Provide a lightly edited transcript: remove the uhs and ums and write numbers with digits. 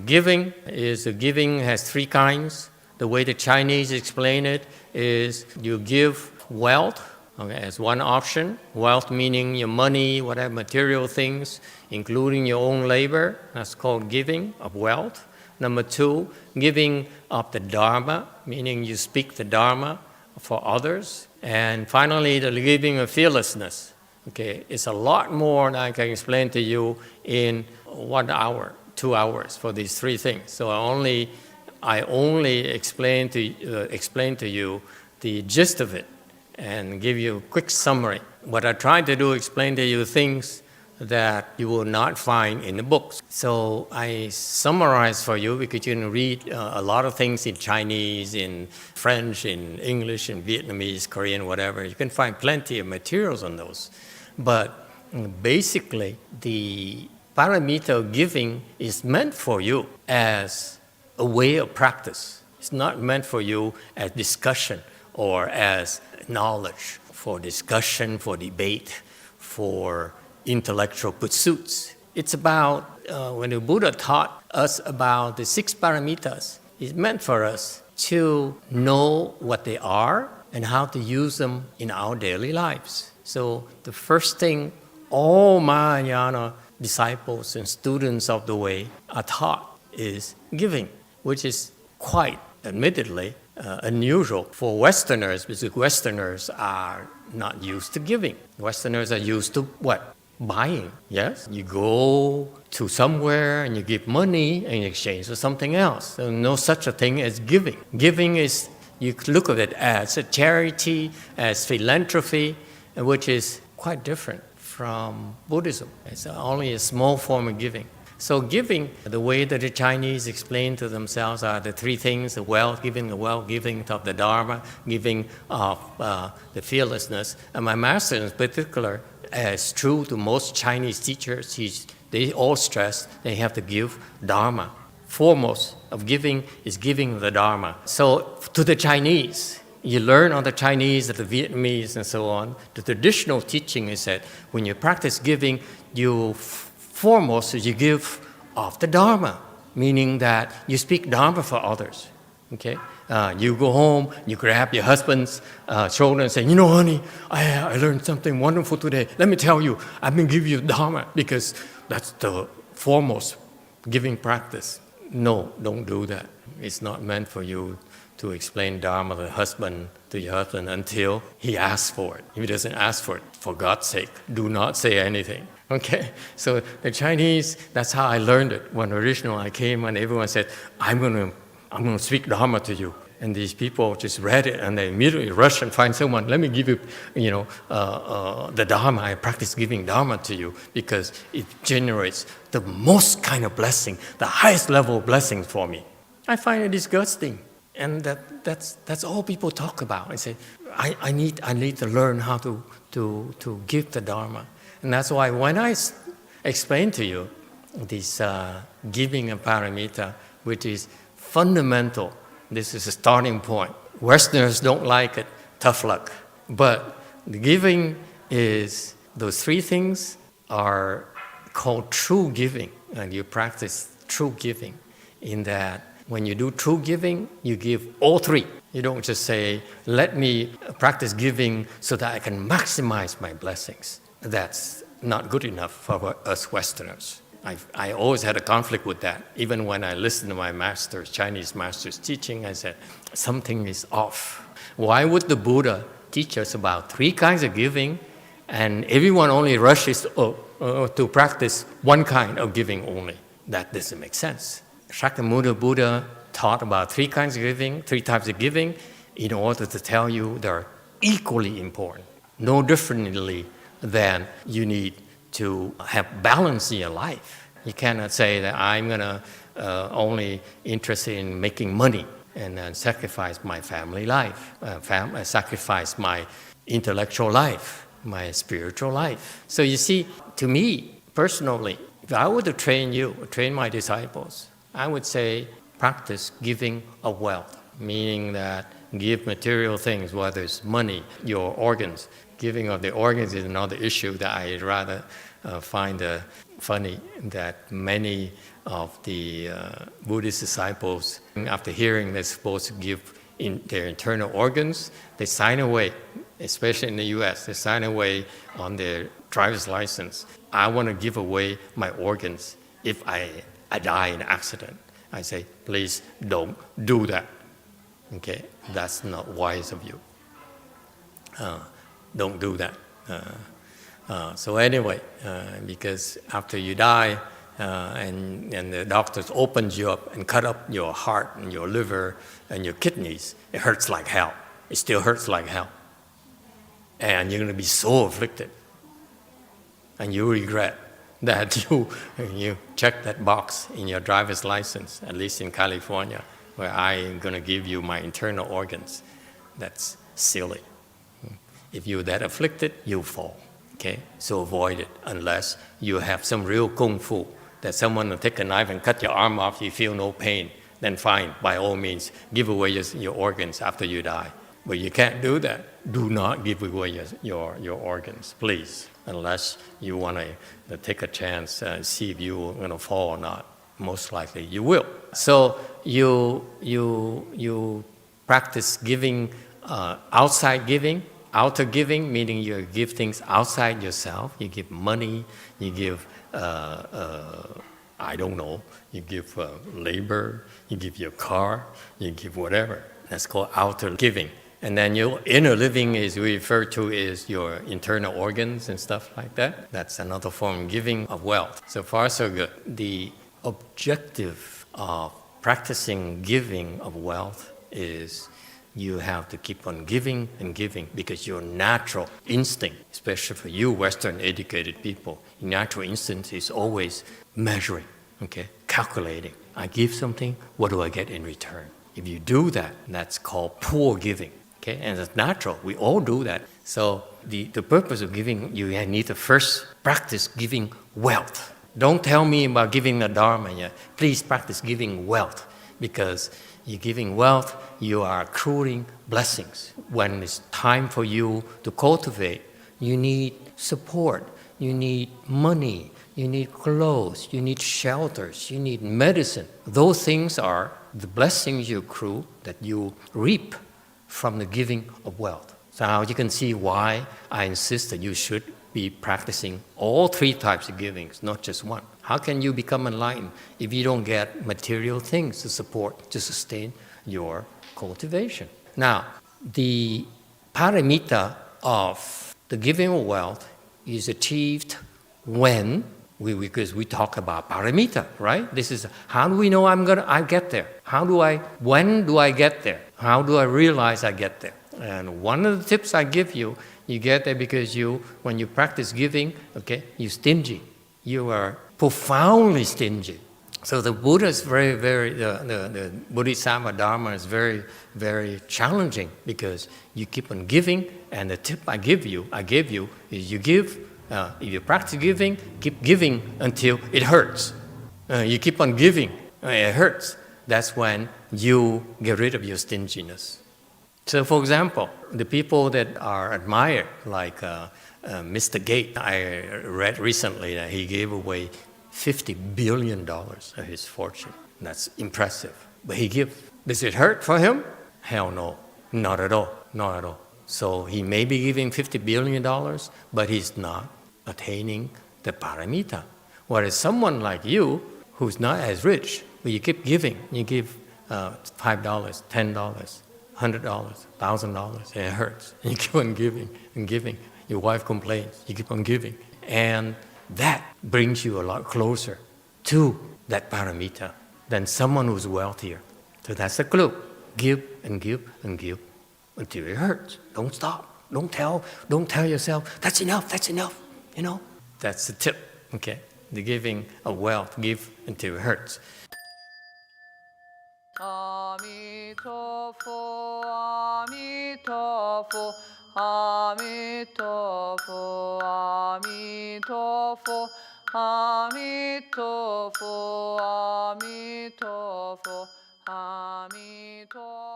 Giving has three kinds. The way the Chinese explain it is you give wealth, okay, as one option. Wealth meaning your money, whatever material things, including your own labor. That's called giving of wealth. Number two, giving of the Dharma, meaning you speak the Dharma for others. And finally, the giving of fearlessness. Okay, it's a lot more than I can explain to you in 1 hour, 2 hours for these three things. So I only explain to you the gist of it and give you a quick summary. What I try to do, explain to you things that you will not find in the books. So I summarize for you because you can read a lot of things in Chinese, in French, in English, in Vietnamese, Korean, whatever. You can find plenty of materials on those. But basically, the Paramita of giving is meant for you as a way of practice. It's not meant for you as discussion or as knowledge, for discussion, for debate, for intellectual pursuits. It's about, when the Buddha taught us about the six Paramitas, it's meant for us to know what they are and how to use them in our daily lives. So the first thing all Mahayana disciples and students of the way are taught is giving, which is quite, admittedly, unusual for Westerners, because Westerners are not used to giving. Westerners are used to what? Buying, yes? You go to somewhere and you give money in exchange for something else. There's no such a thing as giving. Giving is, you look at it as a charity, as philanthropy, which is quite different from Buddhism. It's only a small form of giving. So giving, the way that the Chinese explain to themselves are the three things: the wealth, giving of the Dharma, giving of the fearlessness. And my master in particular, as true to most Chinese teachers, they all stress they have to give Dharma. Foremost of giving is giving the Dharma. So to the Chinese, you learn on the Chinese, the Vietnamese, and so on. The traditional teaching is that when you practice giving, foremost you give of the Dharma, meaning that you speak Dharma for others. Okay, you go home, you grab your husband's shoulder and say, "You know, honey, I learned something wonderful today. Let me tell you, I've been giving you Dharma," because that's the foremost giving practice. No, don't do that. It's not meant for you to explain Dharma to your husband until he asks for it. If he doesn't ask for it, for God's sake, do not say anything. Okay, so the Chinese, that's how I learned it. When originally I came and everyone said, I'm going to speak Dharma to you. And these people just read it and they immediately rush and find someone, let me give you, the Dharma. I practice giving Dharma to you because it generates the most kind of blessing, the highest level of blessing for me. I find it disgusting. And that's all people talk about. I say, I need to learn how to give the Dharma. And that's why when I explain to you this giving of Paramita, which is fundamental, this is a starting point. Westerners don't like it, tough luck. But the giving is, those three things are called true giving. And you practice true giving in that when you do true giving, you give all three. You don't just say, let me practice giving so that I can maximize my blessings. That's not good enough for us Westerners. I always had a conflict with that. Even when I listened to my Chinese master's teaching, I said, something is off. Why would the Buddha teach us about three kinds of giving and everyone only rushes to practice one kind of giving only? That doesn't make sense. Shakyamuni Buddha taught about three types of giving, in order to tell you they're equally important. No differently than you need to have balance in your life. You cannot say that I'm going to only interested in making money and then sacrifice my family life, sacrifice my intellectual life, my spiritual life. So you see, to me, personally, if I were to train my disciples, I would say practice giving of wealth, meaning that give material things, whether it's money, your organs. Giving of the organs is another issue that I'd rather find funny that many of the Buddhist disciples, after hearing they're supposed to give in their internal organs, they sign away, especially in the US, they sign away on their driver's license. I want to give away my organs if I die in an accident. I say, please don't do that. Okay, that's not wise of you. Don't do that. So anyway, because after you die and the doctors opens you up and cut up your heart and your liver and your kidneys, it hurts like hell. It still hurts like hell. And you're going to be so afflicted. And you regret that you checked that box in your driver's license, at least in California, where I'm going to give you my internal organs. That's silly. If you're that afflicted, you'll fall. Okay? So avoid it unless you have some real kung fu, that someone will take a knife and cut your arm off, you feel no pain, then fine, by all means, give away your organs after you die. But you can't do that. Do not give away your organs, please, unless you want to take a chance and see if you're going to fall or not. Most likely you will. So you practice giving, outside giving, outer giving, meaning you give things outside yourself. You give money, you give, I don't know, you give labor, you give your car, you give whatever. That's called outer giving. And then your inner living is referred to as your internal organs and stuff like that. That's another form of giving of wealth. So far, so good. The objective of practicing giving of wealth is you have to keep on giving and giving, because your natural instinct, especially for you Western educated people, your natural instinct is always measuring, okay, calculating. I give something, what do I get in return? If you do that, that's called poor giving. Okay? And it's natural. We all do that. So the purpose of giving, you need to first practice giving wealth. Don't tell me about giving the Dharma yet. Please practice giving wealth, because you're giving wealth, you are accruing blessings. When it's time for you to cultivate, you need support, you need money, you need clothes, you need shelters, you need medicine. Those things are the blessings you accrue that you reap from the giving of wealth. So now you can see why I insist that you should be practicing all three types of givings, not just one. How can you become enlightened if you don't get material things to support, to sustain your cultivation? Now, the paramita of the giving of wealth is achieved when because we talk about paramita, right? This is how do we know I get there? When do I get there? How do I realize I get there? And one of the tips I give you, you get there because when you practice giving, okay, you're stingy. You are profoundly stingy. So the Buddha is the Bodhisattva Dharma is very, very challenging, because you keep on giving, and the tip I give you is you give. If you practice giving, keep giving until it hurts. You keep on giving, it hurts. That's when you get rid of your stinginess. So for example, the people that are admired, like Mr. Gates, I read recently that he gave away $50 billion of his fortune. That's impressive. But he gives. Does it hurt for him? Hell no, not at all, not at all. So he may be giving $50 billion, but he's not attaining the paramita. Whereas someone like you, who's not as rich, but you keep giving, you give $5, $10, $100, $1,000, and it hurts. And you keep on giving and giving. Your wife complains, you keep on giving. And that brings you a lot closer to that paramita than someone who's wealthier. So that's the clue. Give and give and give until it hurts. Don't stop. Don't tell yourself, that's enough. You know, that's the tip. Okay, the giving of wealth, give until it hurts. Emituofo, Emituofo, Emituofo, Emituofo, Emituofo, Emituofo, Emituofo.